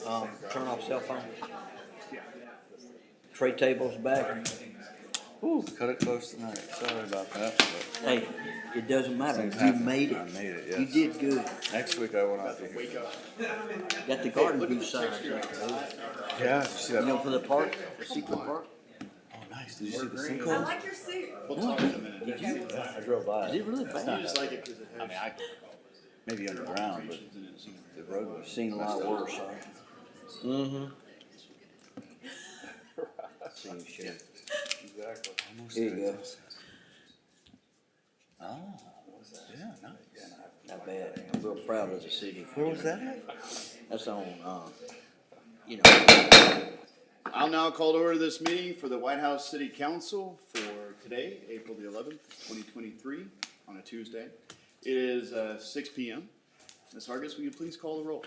Turn off cell phone. Tray tables back. Ooh, cut it close tonight. Sorry about that. But Hey, it doesn't matter. things You happen. made it. I made it, yes. You did good. Next week I will not be here. Got the garden view signs up. Yeah, did you see that? You know, for the park, the secret park. Oh, nice. Did you see the I sinkhole? like your suit. We'll talk in a minute. Did you? Yeah, I drove by Is it really bad? You just like it because it has. I mean, maybe underground, but the road was Seen a lot worse, huh? Mm-hmm. See you, Sheriff. Exactly. Almost Here you there. go. Oh, yeah, nice. Not bad. I'm real proud of the city. Where was that at? That's on, you know. I'll now call to order this meeting for the Whitehouse City Council for today, April the 11th, 2023, on a Tuesday. It is 6 p.m. Ms. Hargis, will you please call the roll?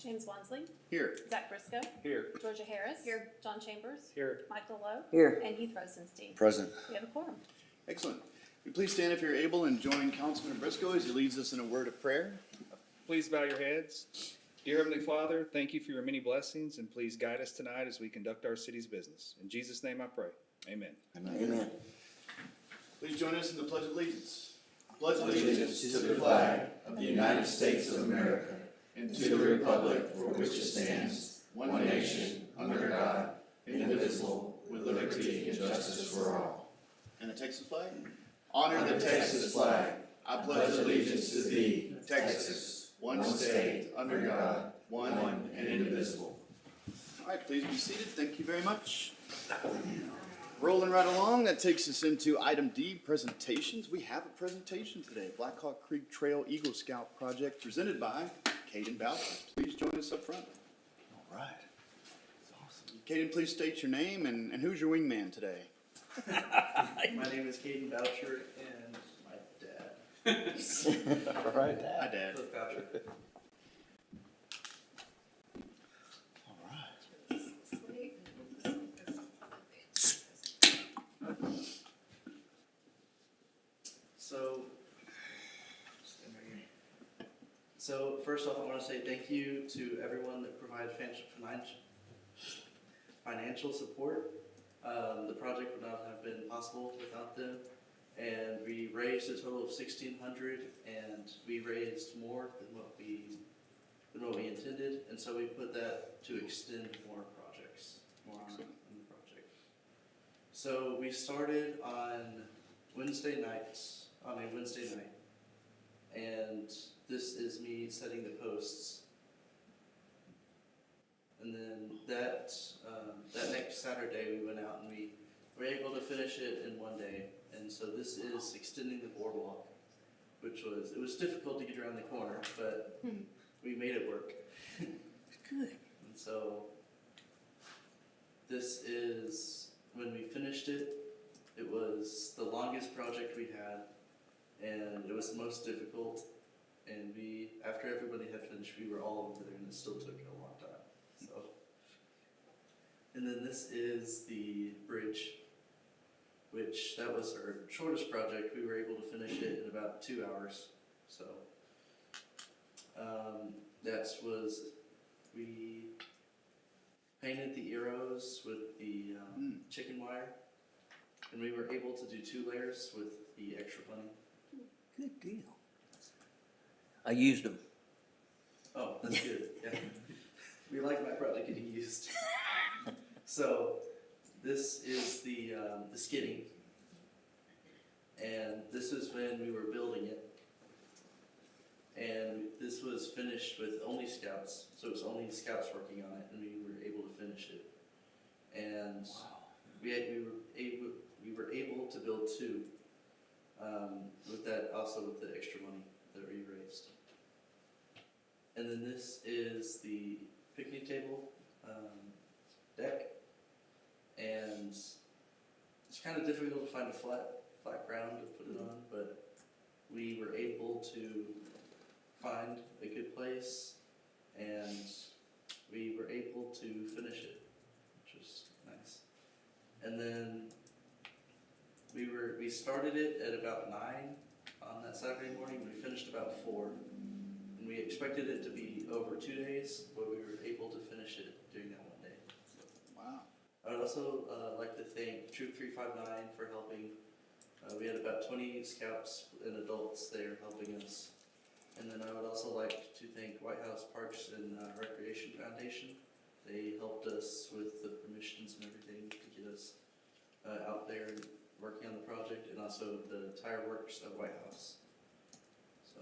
James Wansley. Here. Zach Briscoe. Here. Georgia Harris. Here. John Chambers. Here. Michael Lowe. Here. And Heath Rosenstein. Present. We have a quorum. Excellent. Will you please stand if you're able and join Councilman Briscoe as he leads us in a word of prayer? Please bow your heads. Dear Heavenly Father, thank you for your many blessings, and please guide us tonight as we conduct our city's business. In Jesus' name I pray. Amen. Amen. Please join us in the Pledge of Allegiance. Pledge allegiance to the flag of the United States of America and to the republic for which it stands, one nation, under God, indivisible, with liberty and justice for all. And the Texas flag? Honor the Texas flag. I pledge allegiance to thee, Texas, one state, under God, one and indivisible. All right, please be seated. Thank you very much. Rolling right along, that takes us into item D, presentations. We have a presentation today, Blackhawk Creek Trail Eagle Scout Project, presented by Caden Boucher. Please join us up front. All right. That's awesome. Caden, please state your name and who's your wingman today? My name is Caden Boucher and my dad. All right. Hi, Dad. Cliff Boucher. All right. So first off, I want to say thank you to everyone that provided financial support. The project would not have been possible without them. And we raised a total of $1,600, and we raised more than what we intended, and so we put that to extend more projects, more on the project. So we started on a Wednesday night, and this is me setting the posts. And then that next Saturday we went out and we were able to finish it in one day. And so this is extending the boardwalk, it was difficult to get around the corner, but we made it work. Good. And so this is, when we finished it, it was the longest project we had, and it was the most difficult. And after everybody had finished, we were all over there, and it still took a long time. So, and then this is the bridge, which that was our shortest project. We were able to finish it in about 2 hours. So we painted the arrows with the chicken wire, and we were able to do 2 layers with the extra money. Good deal. I used them. Oh, that's good. Yeah. We like my project getting used. So this is the skidding, and this is when we were building it, and this was finished with only scouts, so it was only scouts working on it, and we were able to finish it. And we were able to build 2 with that, also with the extra money that we raised. And then this is the picnic table deck, and it's kind of difficult to find a flat ground to put it on, but we were able to find a good place, and we were able to finish it, which was nice. And then we started it at about 9 on that Saturday morning. We finished about 4, And we expected it to be over 2 days, but we were able to finish it during that one day. So, Wow. I would also like to thank Troop 359 for helping. We had about 20 scouts and adults there helping us. And then I would also like to thank Whitehouse Parks and Recreation Foundation. They helped us with the permissions and everything to get us out there and working on the project, and also the tire works of Whitehouse. So,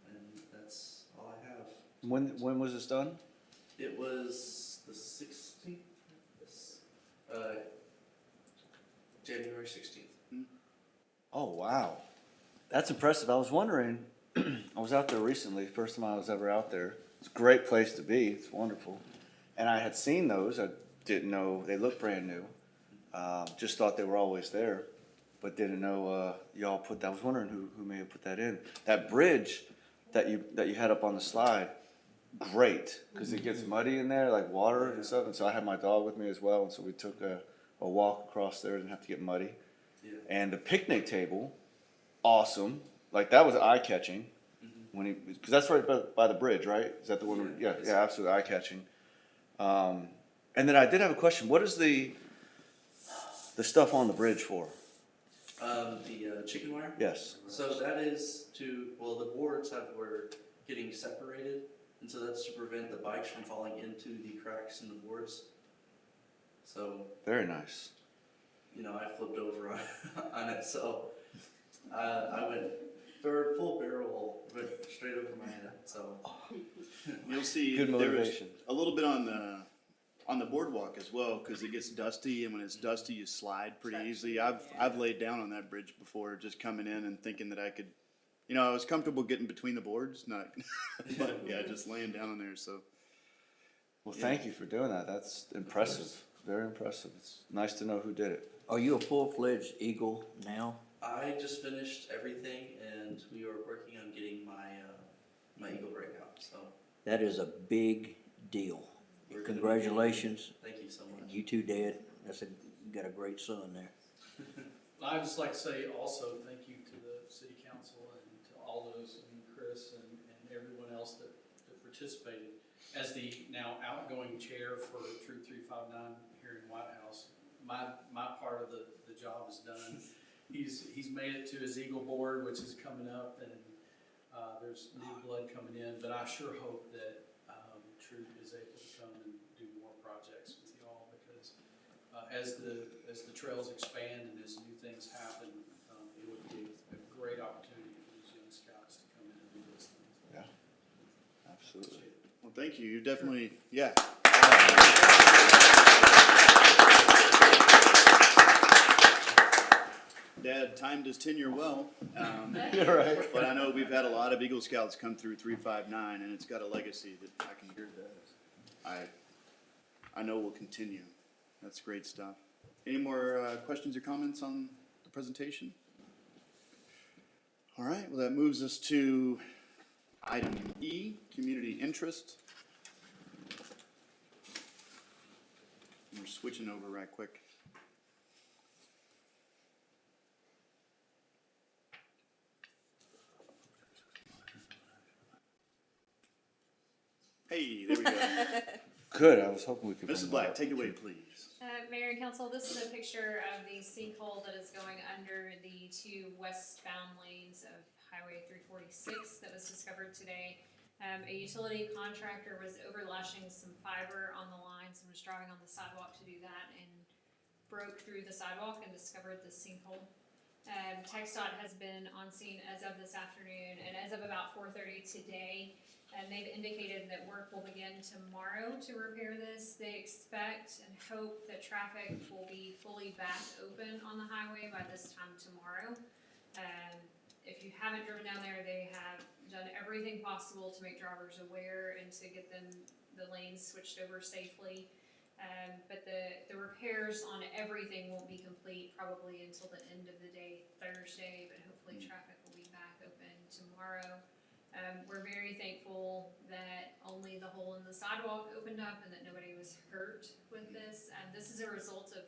and that's all I have. When was this done? It was the 16th? Yes. January 16th. Oh, wow. That's impressive. I was wondering, I was out there recently, first time I was ever out there. It's a great place to be. It's wonderful. And I had seen those. I didn't know, they looked brand new. Just thought they were always there, but didn't know y'all put that. I was wondering who may have put that in. That bridge that you had up on the slide, great, because it gets muddy in there, like water and stuff. And so I had my dog with me as well, and so we took a walk across there. Didn't have to get muddy. Yeah. And the picnic table, awesome. Like that was eye catching when because that's right by the bridge, right? Is that the one? Yeah. Yeah, absolutely eye catching. And then I did have a question. What is the stuff on the bridge for? The chicken wire? Yes. So that is the boards were getting separated, and so that's to prevent the bikes from falling into the cracks in the boards. So, Very nice. I flipped over on it, so I went for full barrel, went straight over my head, so. You'll see Good there was motivation. a little bit on the boardwalk as well, because it gets dusty, and when it's dusty, you slide pretty easily. I've laid down on that bridge before, just coming in and thinking that I could, I was comfortable getting between the boards, not, but yeah, just laying down on there. So Well, thank you for doing that. That's impressive. Very impressive. It's nice to know who did it. Are you a full-fledged Eagle now? I just finished everything, and we are working on getting my Eagle breakout, so. That is a big deal. We're gonna be Congratulations. Thank you so much. You too, Dad. You got a great son there. I'd just like to say also thank you to the city council and to all those, Chris and everyone else that participated. As the now outgoing chair for Troop 359 here in Whitehouse, my part of the job is done. He's made it to his Eagle board, which is coming up, and there's new blood coming in, but I sure hope that Troop is able to come and do more projects with y'all, because as the trails expand and as new things happen, it would be a great opportunity for these young scouts to come in and do those things. Yeah. Absolutely. well, thank you. You definitely, yeah. Dad timed his tenure well. You're right. But I know we've had a lot of Eagle Scouts come through 359, and it's got a legacy that I can hear that I know will continue. That's great stuff. Any more questions or comments on the presentation? All right, well, that moves us to item E, community interest. We're switching over right quick. Hey, there we go. Good. I was hoping we could. Mrs. bring Black, that up. take it away, please. Mayor and Council, this is a picture of the sinkhole that is going under the two westbound lanes of Highway 346 that was discovered today. A utility contractor was overlashing some fiber on the lines and was driving on the sidewalk to do that and broke through the sidewalk and discovered the sinkhole. TxDOT has been on scene as of this afternoon, and as of about 4:30 today, and they've indicated that work will begin tomorrow to repair this. They expect and hope that traffic will be fully back open on the highway by this time tomorrow. If you haven't driven down there, they have done everything possible to make drivers aware and to get the lanes switched over safely. But the repairs on everything won't be complete probably until the end of the day, Thursday, but hopefully traffic will be back open tomorrow. We're very thankful that only the hole in the sidewalk opened up and that nobody was hurt with this. This is a result of,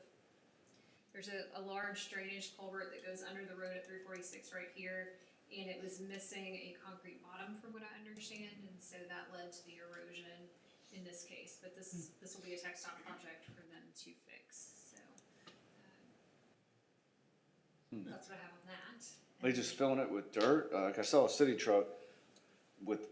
there's a large drainage culvert that goes under the road at 346 right here. and it was missing a concrete bottom from what I understand, and so that led to the erosion in this case. But this will be a TxDOT project for them to fix, so. That's what I have on that. They just filling it with dirt? Like I saw a city truck with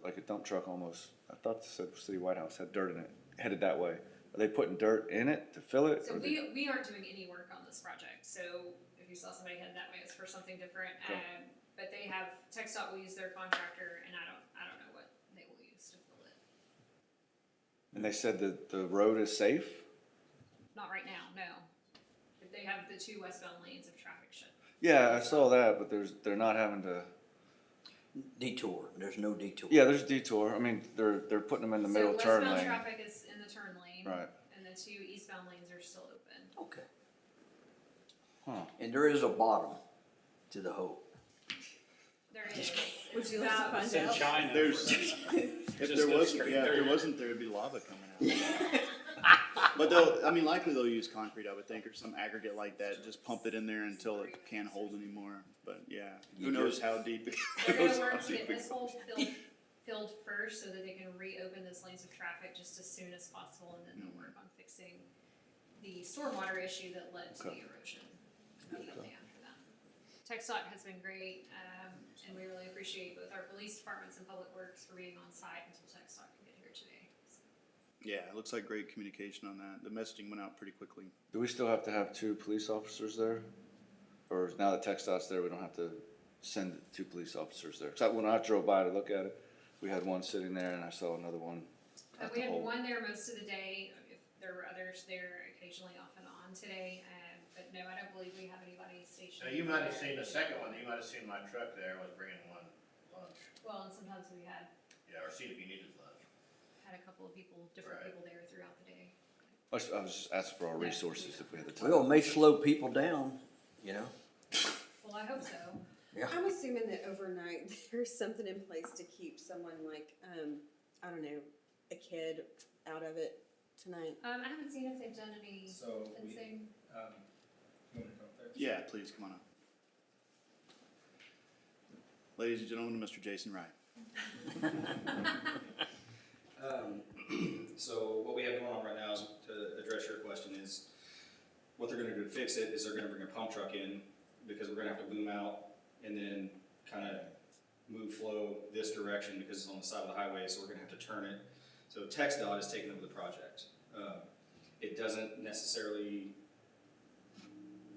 like a dump truck almost. I thought it said City Whitehouse had dirt in it, headed that way. Are they putting dirt in it to fill it? So or we aren't doing any work on this project, so if you saw somebody headed that way, it's for something different. Okay. But they have, TxDOT will use their contractor, and I don't know what they will use to fill it. And they said that the road is safe? Not right now, no. But they have the two westbound lanes of traffic shut. Yeah, I saw that, but they're not having to. Detour, there's no detour. Yeah, there's a detour. I mean, they're putting them in the middle turn So lane. westbound traffic is in the turn lane. Right. And the two eastbound lanes are still open. Okay. Huh. And there is a bottom to the hole. There is. Would It's you like to about- find out? China. There's, if Just there go wasn't, straight yeah, if there. there wasn't, there'd be lava coming out. But they'll, I mean, likely they'll use concrete, I would think, or some aggregate like that, just pump it in there until it can't hold anymore. But yeah, who knows how deep it They're goes. gonna work how to deep get it this hole filled first so that they can reopen this lanes of traffic just as soon as possible, and then they'll work on fixing the stormwater issue that led to the Okay. erosion immediately after that. TxDOT has been great, and we really appreciate both our police departments and public works for being on site until TxDOT can get here today. So. Yeah, it looks like great communication on that. The messaging went out pretty quickly. Do we still have to have 2 police officers there? Or now that TxDOT's there, we don't have to send 2 police officers there? 'Cause when I drove by to look at it, we had one sitting there and I saw another one at We the had hole. one there most of the day. If there were others there occasionally off and on today, but no, I don't believe we have anybody stationed. Now, you might have there. seen the second one, you might have seen my truck there was bringing one lunch, Well, and sometimes we had or see if you needed lunch. a couple of people, different Right. people there throughout the day. I was just asking for our resources if we had the time. Well, it may slow people down, you know? Well, I hope so. I'm assuming that overnight there's something in place to keep someone like, I don't know, a kid out of it tonight. I haven't seen if they've done any So we, fencing. you want me to come up there? Yeah, please, come on up. Ladies and gentlemen, Mr. Jason Wright. So what we have going on right now is, to address your question, is what they're gonna do to fix it is they're gonna bring a pump truck in, because we're gonna have to boom out and then kinda move flow this direction because it's on the side of the highway, so we're gonna have to turn it. So TxDOT is taking over the project. It doesn't necessarily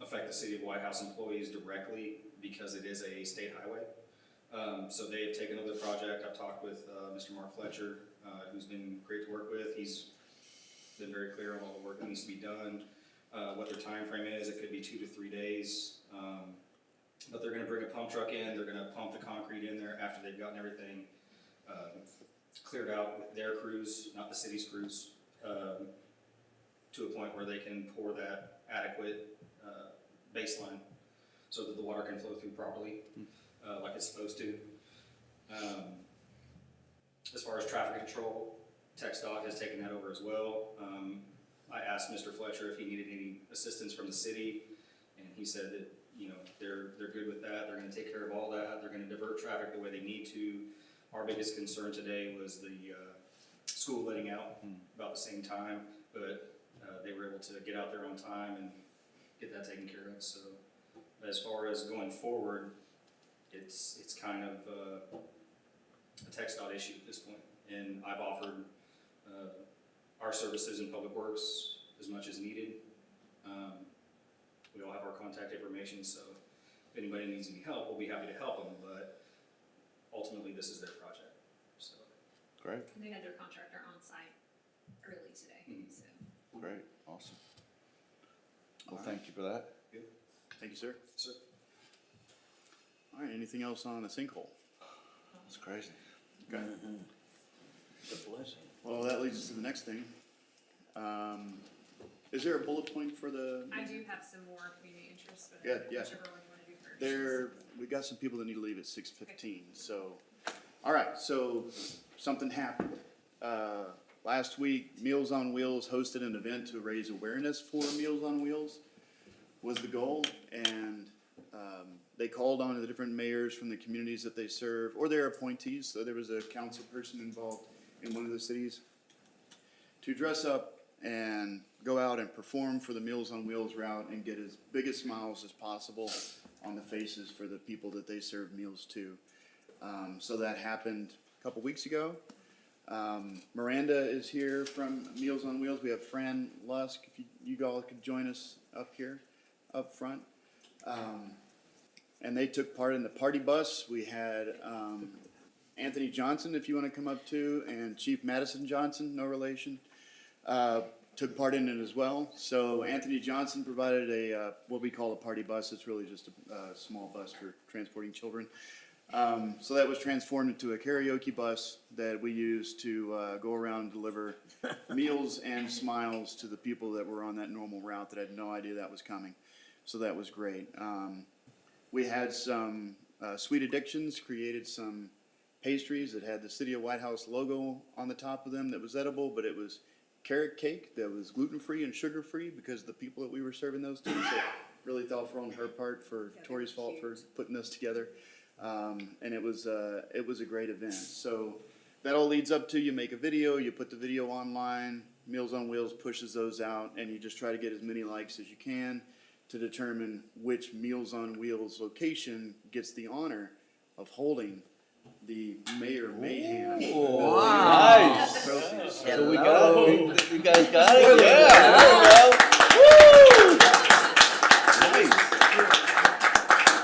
affect the city of Whitehouse employees directly because it is a state highway. So they have taken over the project. I've talked with Mr. Mark Fletcher, who's been great to work with. He's been very clear on all the work that needs to be done, what their time frame is. It could be 2 to 3 days. But they're gonna bring a pump truck in. They're gonna pump the concrete in there after they've gotten everything cleared out with their crews, not the city's crews, to a point where they can pour that adequate baseline so that the water can flow through properly, like it's supposed to. As far as traffic control, TxDOT has taken that over as well. I asked Mr. Fletcher if he needed any assistance from the city, and he said that, you know, they're good with that. They're gonna take care of all that. They're gonna divert traffic the way they need to. Our biggest concern today was the school letting out about the same time, but they were able to get out there on time and get that taken care of. So as far as going forward, it's kind of a TxDOT issue at this point. And I've offered our services in Public Works as much as needed. We all have our contact information, so if anybody needs any help, we'll be happy to help them, but ultimately this is their project, so. Great, And they had their contractor on site early today, so. great, awesome. Well, thank you for that. Thank you, sir. Sir. All right, anything else on the sinkhole? That's crazy. Okay. It's a blessing. Well, that leads us to the next thing. Is there a bullet point for the? I do have some more community interest, but Yeah, yeah. whichever one you wanna do first. We got some people that need to leave at 6:15, so, all right, so something happened. Last week, Meals on Wheels hosted an event to raise awareness for Meals on Wheels was the goal, and, They called on the different mayors from the communities that they serve, or their appointees, so there was a council person involved in one of the cities, to dress up and go out and perform for the Meals on Wheels route and get as big as smiles as possible on the faces for the people that they serve meals to. So that happened a couple weeks ago. Miranda is here from Meals on Wheels. We have Fran Lusk, if you all could join us up here, up front. And they took part in the party bus. We had Anthony Johnson, if you want to come up too, and Chief Madison Johnson, no relation, took part in it as well. So Anthony Johnson provided a what we call a party bus. It's really just a small bus for transporting children. So that was transformed into a karaoke bus that we used to go around and deliver meals and smiles to the people that were on that normal route that had no idea that was coming. So that was great. We had some Sweet Addictions created some pastries that had the City of Whitehouse logo on the top of them that was edible, but it was carrot cake that was gluten-free and sugar-free because of the people that we were serving those to. So really thoughtful on her part, for Tori's fault for putting those together. And it was a great event. So that all leads up to, you make a video, you put the video online, Meals on Wheels pushes those out, and you just try to get as many likes as you can to determine which Meals on Wheels location gets the honor of holding the Mayor Mayhem Nice. trophy. So we got it. You guys got it? Yeah. There we go. Woo! Nice.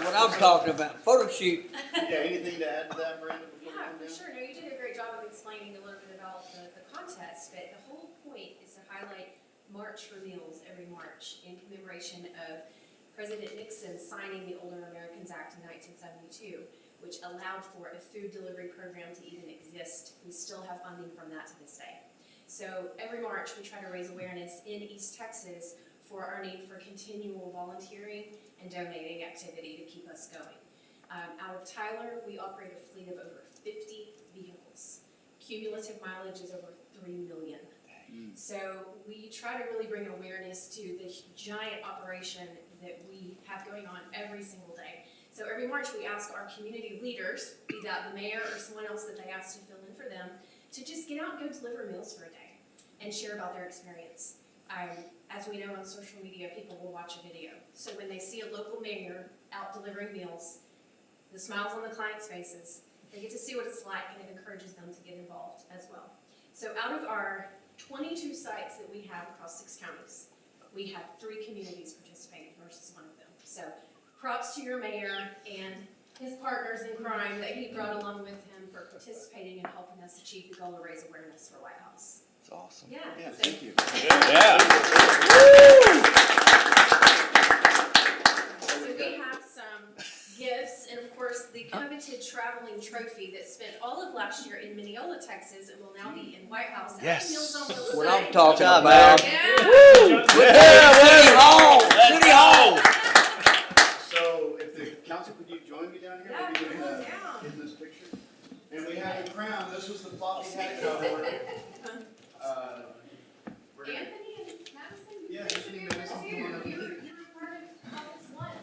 What I'm talking about, photo shoot. Yeah, anything to add to that, Miranda, before we Yeah, come for down? sure. No, you did a great job of explaining a little bit about the contest, but the whole point is to highlight March for Meals every March in commemoration of President Nixon signing the Older Americans Act in 1972, which allowed for a food delivery program to even exist. We still have funding from that to this day. So every March, we try to raise awareness in East Texas for our need for continual volunteering and donating activity to keep us going. Out of Tyler, we operate a fleet of over 50 vehicles. Cumulative mileage is over 3 million. So we try to really bring awareness to the giant operation that we have going on every single day. So every March, we ask our community leaders, be that the mayor or someone else that they ask to fill in for them, to just get out and go deliver meals for a day and share about their experience. As we know on social media, people will watch a video. So when they see a local mayor out delivering meals, the smiles on the clients' faces, they get to see what it's like, and it encourages them to get involved as well. So out of our 22 sites that we have across 6 counties, we have 3 communities participating versus 1 of them. So props to your mayor and his partners in crime that he brought along with him for participating and helping us achieve the goal to raise awareness for Whitehouse. It's awesome. Yeah. Yeah, So thank you. Yeah. So we have some gifts, and of course, the coveted traveling trophy that spent all of last year in Mineola, Texas, and will now be in Whitehouse. at the Yes. Meals on Wheels What site. I'm talking Good job, about. Yeah. City Hall, City Hall. So if the council, could you join me down here? Yeah, Maybe come on down. in this picture. And we have a crown. This was the floppy hat cover. We're gonna- Anthony and Madison, you Yeah, should Anthony be and over Madison, here. come on up. You're part of House One.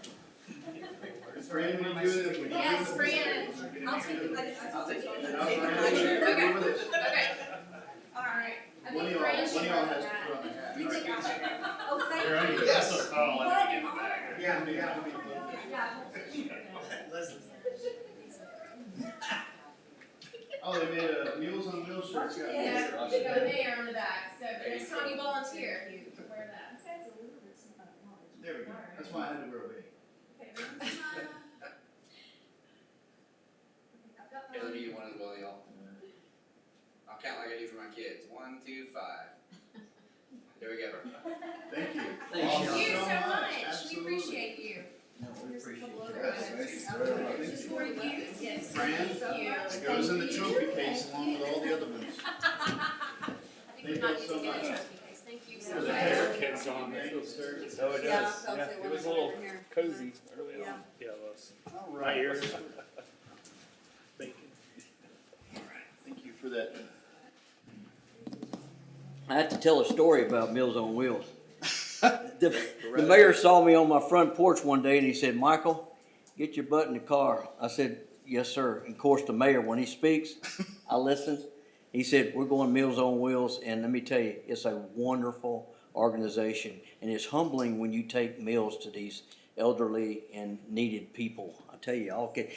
Fran, when you do it. Yes, Fran. I'll take it. I'll take it. Okay. Okay. All right. I One think of Fran y'all should has run to that. put on the hat. You think oh, thank You're you. right. Yes. Oh, What let me an get honor. back. Yeah, yeah. Oh, they made a Meals on Wheels shirt. Yeah, we got a mayor on the back, so next time you volunteer, you wear that. There we go. That's why I had to wear a wig. Okay, let me do one as well, y'all. I'll count like I do for my kids. 1, 2, 5. There we go. Thank you. Thank Thank you so much, we Absolutely. appreciate you. No, we appreciate Couple it. other items. Just for you, yes. Fran, Thank you. it goes in the trophy case along with all the other ones. I think we might need to get a trophy case, thank you so There's a much. hair Kids on. Thank you, sir. Oh, it Yeah, does. I'll Yeah, say it one was a over little here. cozy early Yeah. on. Yeah, it was. All My right. ears. Bacon. Thank you for that. I have to tell a story about Meals on Wheels. The mayor saw me on my front porch one day and he said, "Michael," get your butt in the car. I said, yes, sir. And of course, the mayor, when he speaks, I listen. He said, we're going Meals on Wheels, and let me tell you, it's a wonderful organization. And it's humbling when you take meals to these elderly and needed people. I tell you, okay,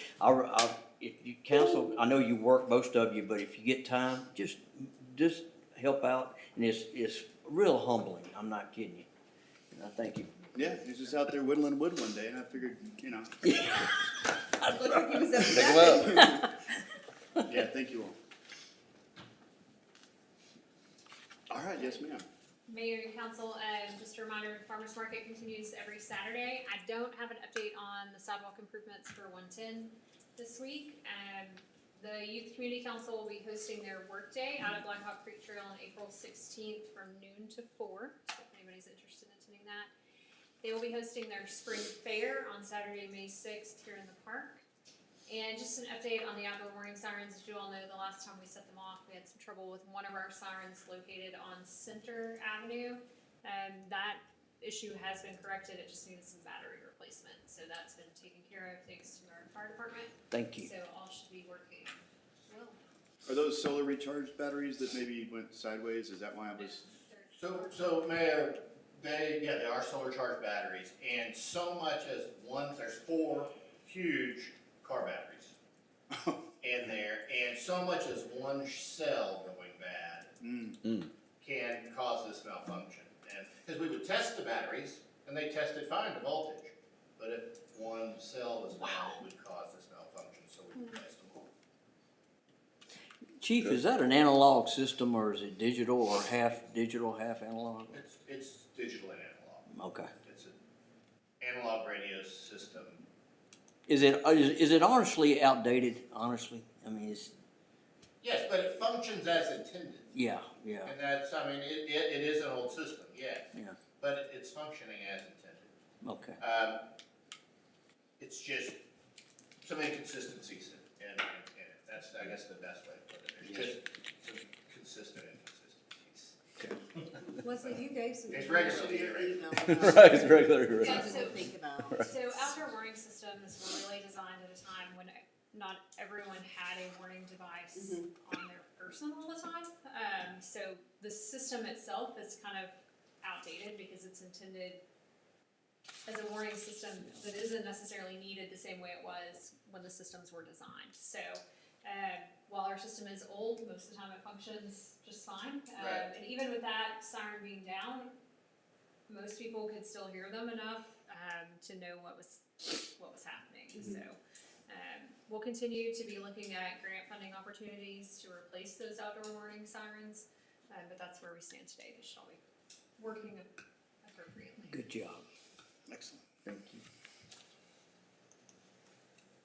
if you counsel, I know you work, most of you, but if you get time, just help out. And it's real humbling. I'm not kidding you. And I thank you. Yeah, he's just out there whittling wood one day, and I figured, you know. Looks like he was up to Pick 'em that. up. Yeah, thank you all. All right, yes, ma'am. Mayor and council, just a reminder, farmer's market continues every Saturday. I don't have an update on the sidewalk improvements for 110 this week. The Youth Community Council will be hosting their workday out at Blackhawk Creek Trail on April 16th from noon to 4, so if anybody's interested in attending that. They will be hosting their spring fair on Saturday, May 6th here in the park. And just an update on the outdoor warning sirens. As you all know, the last time we set them off, we had some trouble with one of our sirens located on Center Avenue. That issue has been corrected. It just needed some battery replacement. So that's been taken care of thanks to our fire department. Thank you. So all should be working well. Are those solar recharged batteries that maybe went sideways? Is that why it was? So Mayor, they are solar charged batteries, and so much as there's 4 huge car batteries in there, and so much as one cell going bad can cause this malfunction. And because we would test the batteries, and they tested fine, the voltage, but if one cell was bad, it would cause this malfunction, so we replaced them all. Chief, is that an analog system or is it digital or half digital, half analog? It's digital and analog. Okay. It's an analog radio system. Is it honestly outdated, honestly? I mean, it's, Yes, but it functions as intended. yeah. And that's, I mean, it is an old system, yes. Yeah. But it's functioning as intended. Okay. It's just some inconsistencies in it. That's, I guess, the best way to put it. There's just some consistent inconsistencies. Leslie, you gave some. It's regularly information in your irregular. email. Right, regular. Yeah, Something to think about. So outdoor warning systems were really designed at a time when not everyone had a warning device on their person all the time. So the system itself is kind of outdated because it's intended as a warning system that isn't necessarily needed the same way it was when the systems were designed. So while our system is old, most of the time it functions just fine. Right. And even with that siren being down, most people could still hear them enough to know what was happening. So we'll continue to be looking at grant funding opportunities to replace those outdoor warning sirens, but that's where we stand today. They should all be working appropriately. Good job. Excellent, thank you.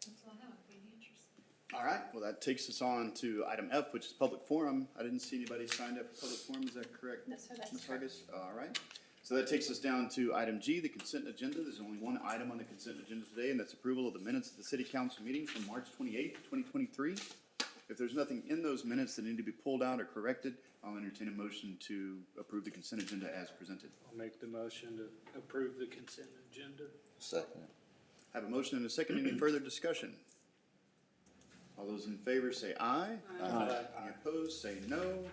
That's all I have. If you'd be interested. All right, well, that takes us on to item F, which is public forum. I didn't see anybody signed up for public forum, is that correct? No, sir, that's Ms. correct. Hargis? All right. So that takes us down to item G, the consent agenda. There's only one item on the consent agenda today, and that's approval of the minutes of the city council meeting from March 28th, 2023. If there's nothing in those minutes that need to be pulled out or corrected, I'll entertain a motion to approve the consent agenda as presented. I'll make the motion to approve the consent agenda. Second. I have a motion and a second. Any further discussion? All those in favor say aye. Aye. Any opposed, say no.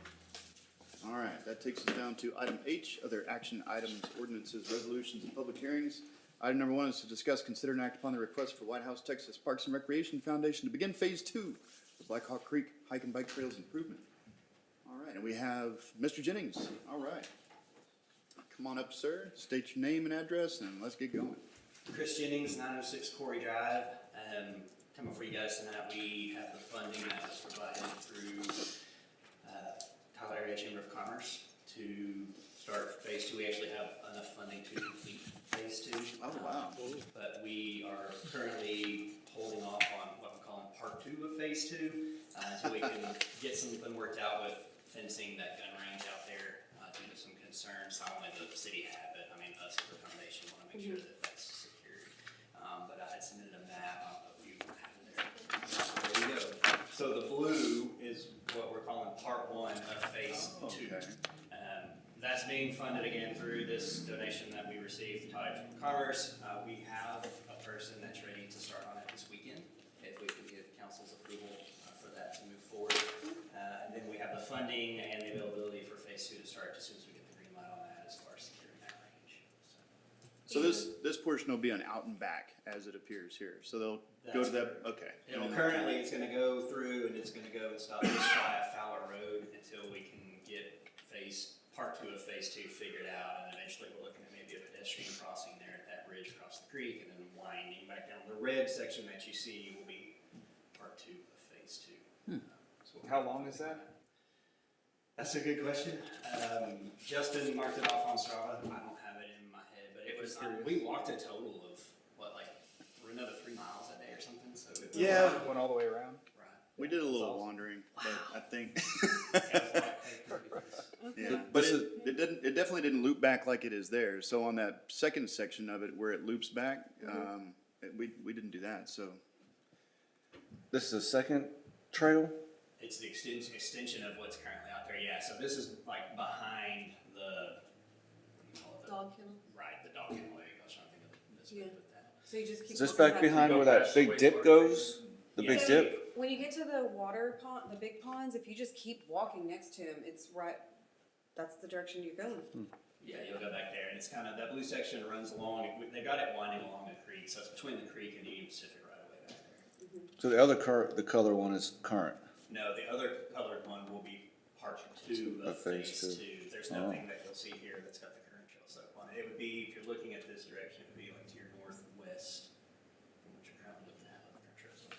All right, that takes us down to item H, other action items, ordinances, resolutions, and public hearings. Item number 1 is to discuss, consider, and act upon the request for Whitehouse, Texas Parks and Recreation Foundation to begin Phase 2 of Blackhawk Creek Hike and Bike Trails Improvement. All right, and we have Mr. Jennings. All right. Come on up, sir. State your name and address, and let's get going. Chris Jennings, 906 Corey Drive. Coming for you guys tonight, we have the funding that was provided through Tyler Area Chamber of Commerce to start Phase 2. We actually have enough funding to complete Phase 2. Oh, wow. But we are currently holding off on what we're calling Part 2 of Phase 2 until we can get something worked out with fencing that gun range out there due to some concerns. Not only does the city have, but I mean us as a foundation want to make sure that that's secured. But I had submitted a map. I don't know if you have it there. There we go. So the blue is what we're calling Part 1 of Phase 2. Okay. That's being funded again through this donation that we received from Tyler Chamber of Commerce. We have a person that's ready to start on So this portion will be on out and back as it appears here, so they'll go to that, okay. Currently, it's gonna go through and it's gonna go and stop just shy of Fowler Road until we can get part 2 of phase 2 figured out, and eventually we're looking at maybe a pedestrian crossing there at that bridge across the creek, and then winding back down. The red section that you see will be part 2 of phase 2. How long is that? That's a good question. Justin marked it off on Strava. I don't have it in my head, but it was, we walked a total of, for another 3 miles a day or something, so. It was Yeah. Went all the way around? Right. We did a little wandering, but I think, Okay. yeah, but it definitely didn't loop back like it is there. So on that second section of it where it loops back, we didn't do that, so. This is a second trail? It's the extension of what's currently out there, yeah, so this is like behind the, what do you call it? Dog kennel. Right, the dog kennel, I was trying to think of this, Yeah. but that. So you just keep. Is this walking back past behind it. where that big dip goes? The big Yeah. dip? When you get to the water pond, the big ponds, if you just keep walking next to them, it's right, that's the direction you're going. Yeah, you'll go back there, and it's kind of, that blue section runs along, they got it winding along the creek, so it's between the creek and the Union Pacific right away back there. So the other the color one is current? No, the other colored one will be part 2 of Of phase phase 2. 2. There's nothing that you'll see here that's got the current trail set on it. It would be, if you're looking at this direction, it would be like to your northwest from what you're currently looking at on the current trail set.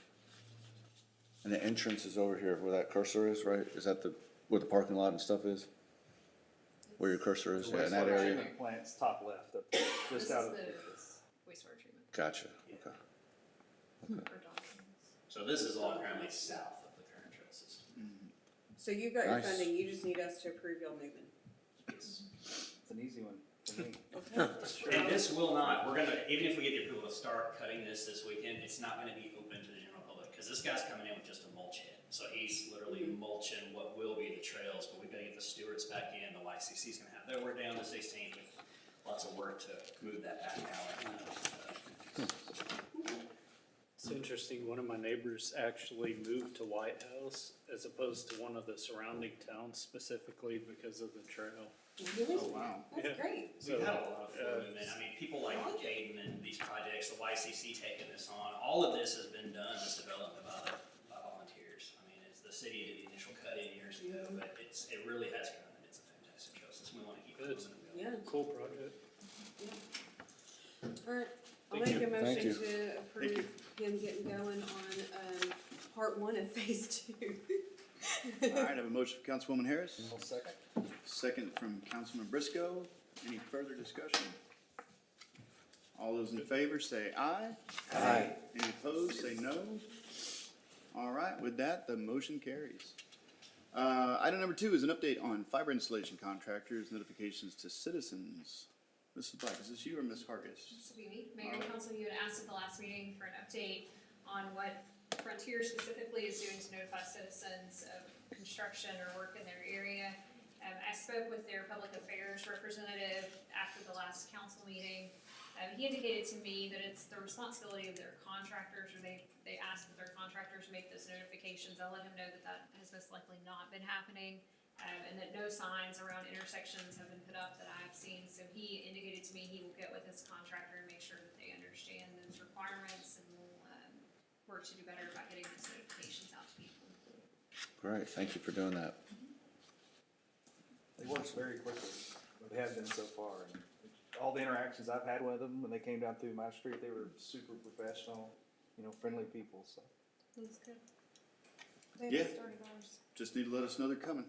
And the entrance is over here where that cursor is, right? Is that where the parking lot and stuff is? Where your cursor is, yeah, in that area? Treatment plant's top left, up there, This just is out of. the wastewater treatment Gotcha, okay. for dog kennels. So this is all currently south of the current trail system. So you got your Nice. funding, you just need us to approve y'all moving. It's an easy one for me. Okay. And this will not, we're gonna, even if we get the approval to start cutting this weekend, it's not gonna be open to the general public, cause this guy's coming in with just a mulch head. So he's literally mulching what will be the trails, but we've gotta get the stewards back in, the YCC's gonna have their work down the 16th with lots of work to move that back out. It's interesting, one of my neighbors actually moved to Whitehouse as opposed to one of the surrounding towns specifically because of the trail. Really? Oh, wow. That's Yeah. great. We've had a lot of flow movement. I mean, people like Caden and these projects, the YCC taking this on, all of this has been done, this development by volunteers. I mean, it's the city did the initial cut in years ago, but it really has grown and it's a fantastic trail system. We wanna keep it Good. moving. Yeah. Cool project. Alright, I'll Thank make a Thank motion you. to approve him getting going on, part 1 of phase 2. All right, I have a motion from Councilwoman Harris, One second. second from Councilman Briscoe. Any further discussion? All those in favor say aye. Aye. Any opposed, say no. All right, with that, the motion carries. Item number 2 is an update on fiber installation contractors, notifications to citizens. Mrs. Black, is this you or Ms. Hargis? This will be me. Mayor and Council, you had asked at the last meeting for an update on what Frontier specifically is doing to notify citizens of construction or work in their area. I spoke with their public affairs representative after the last council meeting. He indicated to me that it's the responsibility of their contractors, or they asked that their contractors make those notifications. I let him know that that has most likely not been happening. And that no signs around intersections have been put up that I've seen. So he indicated to me he will get with his contractor and make sure that they understand those requirements, and will work to do better about getting those notifications out to people. Great, thank you for doing that. It works very quickly, but they have been so far. And all the interactions I've had with them when they came down through my street, they were super professional, friendly people, so. That's good. They Yeah. haven't started ours. Just need to let us know they're coming.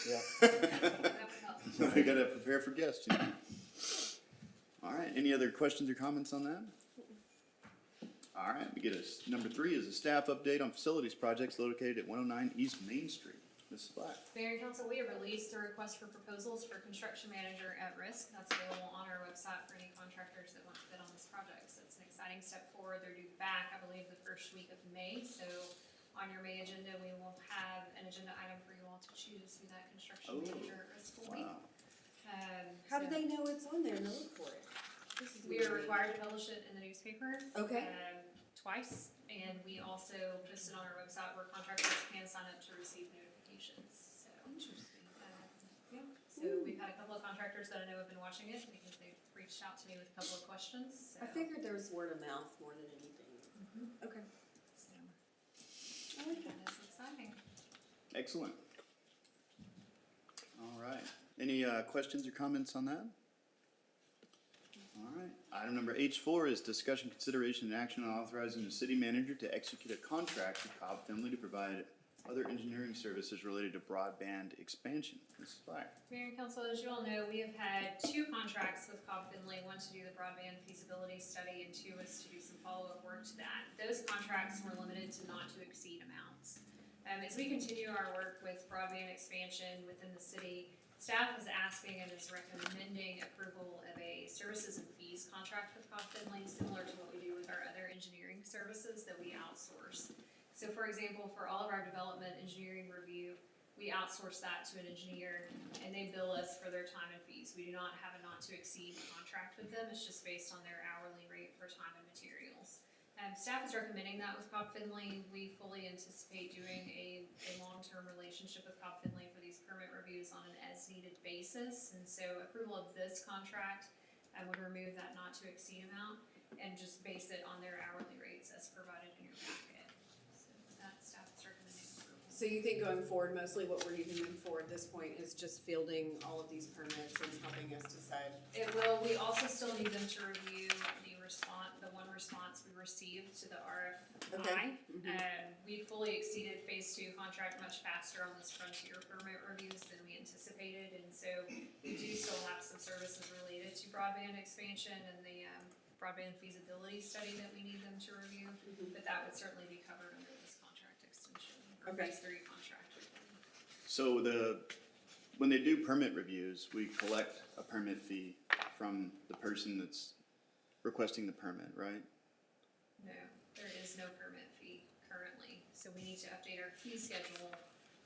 Yeah. That would help. We gotta prepare for guests, All right, any other questions or comments on that? All right, we get number 3 is a staff update on facilities projects located at 109 East Main Street. Mrs. Black. Mayor and Council, we have released a request for proposals for construction manager at risk. That's available on our website for any contractors that want to bid on this project. So it's an exciting step forward. They're due back, I believe, the first week of May. So on your May agenda, we will have an agenda item for you all to choose who that construction manager at risk will be. Wow. How do So they know it's on there and to look for it? This is We are weird. required to publish it in the newspaper. Okay. Twice, and we also posted on our website where contractors can sign up to receive notifications, so. Interesting. Yeah, So we've had a couple of contractors that I know have been watching it because they've reached out to me with a couple of questions, so. I figured there was word of mouth more than anything. Okay. So, I like that. that is exciting. Excellent. All right. Any questions or comments on that? All right. Item number H4 is discussion, consideration, and action on authorizing the city manager to execute a contract with CobbFendley to provide other engineering services related to broadband expansion. Mrs. Black. Mayor and council, as you all know, we have had 2 contracts with CobbFendley, one to do the broadband feasibility study and 2 was to do some follow-up work to that. Those contracts were limited to not to exceed amounts. As we continue our work with broadband expansion within the city, staff is asking and is recommending approval of a services and fees contract with CobbFendley, similar to what we do with our other engineering services that we outsource. So for example, for all of our development engineering review, we outsource that to an engineer and they bill us for their time and fees. We do not have a not to exceed contract with them, it's just based on their hourly rate for time and materials. Staff is recommending that with CobbFendley. We fully anticipate doing a long-term relationship with CobbFendley for these permit reviews on an as-needed basis. And so approval of this contract would remove that not to exceed amount and just base it on their hourly rates as provided in your packet. So that staff is recommending approval. So you think going forward, mostly what we're doing forward at this point is just fielding all of these permits and helping us decide? It will, we also still need them to review the one response we received to the RFI. Okay. We fully exceeded phase 2 contract much faster on this frontier permit reviews than we anticipated, and so we do still have some services related to broadband expansion and the broadband feasibility study that we need them to review, but that would certainly be covered under this contract extension, or Okay. phase 3 contract. So when they do permit reviews, we collect a permit fee from the person that's requesting the permit, right? No, there is no permit fee currently, so we need to update our fee schedule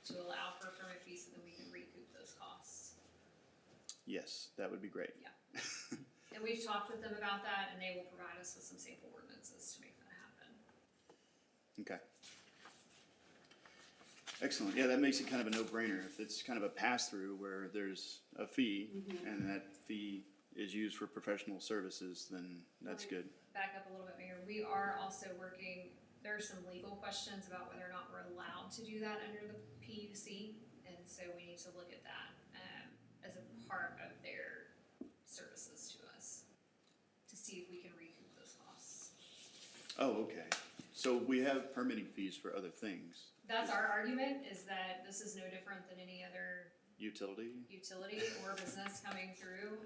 to allow for permit fees so that we can recoup those costs. Yes, that would be great. Yeah. And we've talked with them about that, and they will provide us with some sample ordinances to make that happen. Okay. Excellent. Yeah, that makes it kind of a no-brainer. If it's kind of a pass-through where there's a fee and that fee is used for professional services, then that's good. Back up a little bit, Mayor. We are also working, there are some legal questions about whether or not we're allowed to do that under the PUC, and so we need to look at that as a part of their services to us, to see if we can recoup those costs. Oh, okay. So we have permitting fees for other things. That's our argument, is that this is no different than any other Utility? utility or business coming through.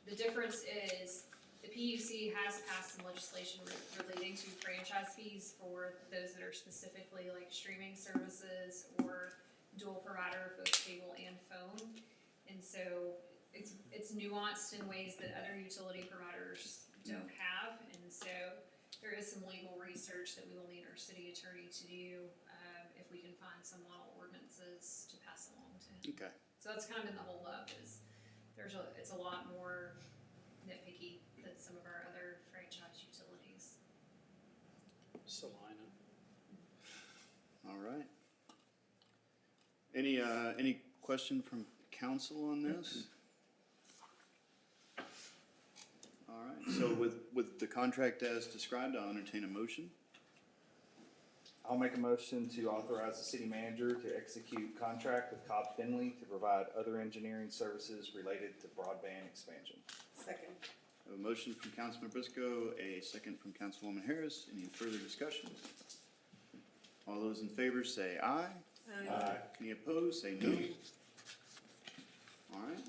The difference is the PUC has passed some legislation relating to franchise fees for those that are specifically like streaming services or dual provider of both cable and phone. And so it's nuanced in ways that other utility providers don't have. And so there is some legal research that we will need our city attorney to do if we can find some model ordinances to pass along to him. Okay. So that's kind of been the whole up, is it's a lot more nitpicky than some of our other franchise utilities. Salina. All right. Any question from council on this? All right, so with the contract as described, I'll entertain a motion. I'll make a motion to authorize the city manager to execute contract with CobbFendley to provide other engineering services related to broadband expansion. Second. I have a motion from Councilman Briscoe, a second from Councilwoman Harris. Any further discussion? All those in favor say aye. Aye. Any opposed, say no. All right,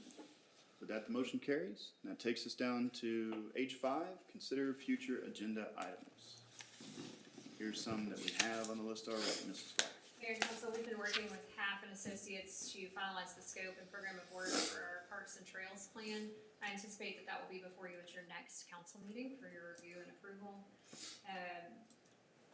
with that, the motion carries. And that takes us down to H5, consider future agenda items. Here's some that we have on the list already, Mrs. Black. Mayor and Council, we've been working with Half and Associates to finalize the scope and program of work for our Parks and Trails plan. I anticipate that will be before you at your next council meeting for your review and approval.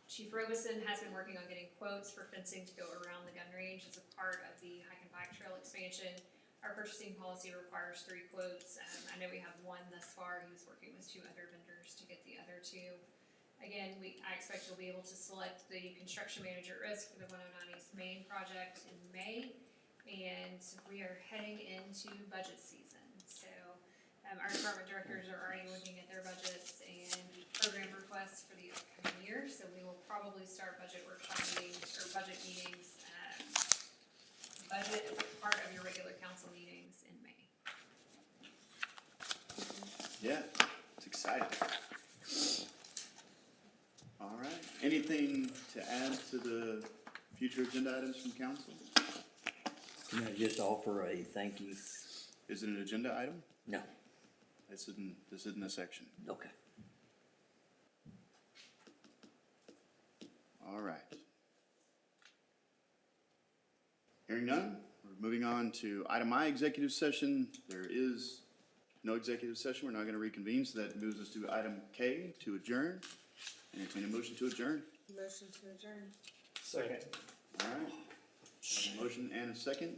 Chief Robeson has been working on getting quotes for fencing to go around the gun range as a part of the hike and bike trail expansion. Our purchasing policy requires 3 quotes. I know we have 1 thus far. He was working with 2 other vendors to get the other 2. Again, I expect you'll be able to select the construction manager at risk for the 109 East Main project in May. And we are heading into budget season, so, our department directors are already looking at their budgets and program requests for the upcoming year, so we will probably start budget workshop meetings, or budget meetings, budget as part of your regular council meetings in May. Yeah, it's exciting. All right, anything to add to the future agenda items from council? Can I just offer a thank you? Is it an agenda item? No, This isn't a section. okay. All right. Hearing none, we're moving on to item I, executive session. There is no executive session. We're not going to reconvene, so that moves us to item K, to adjourn. Entertain a motion to adjourn. Motion to adjourn. Second. All right. A motion and a second.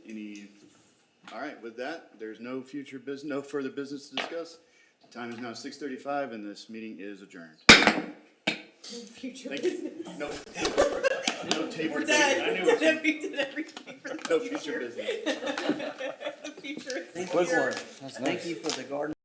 All right, with that, there's no future business, no further business to discuss. The time is now 6:35 and this meeting is adjourned. Future Thank you. business. No, no tape. We're recording. done. We did everything for the No future. future business. The future is Thank here. you for the garden.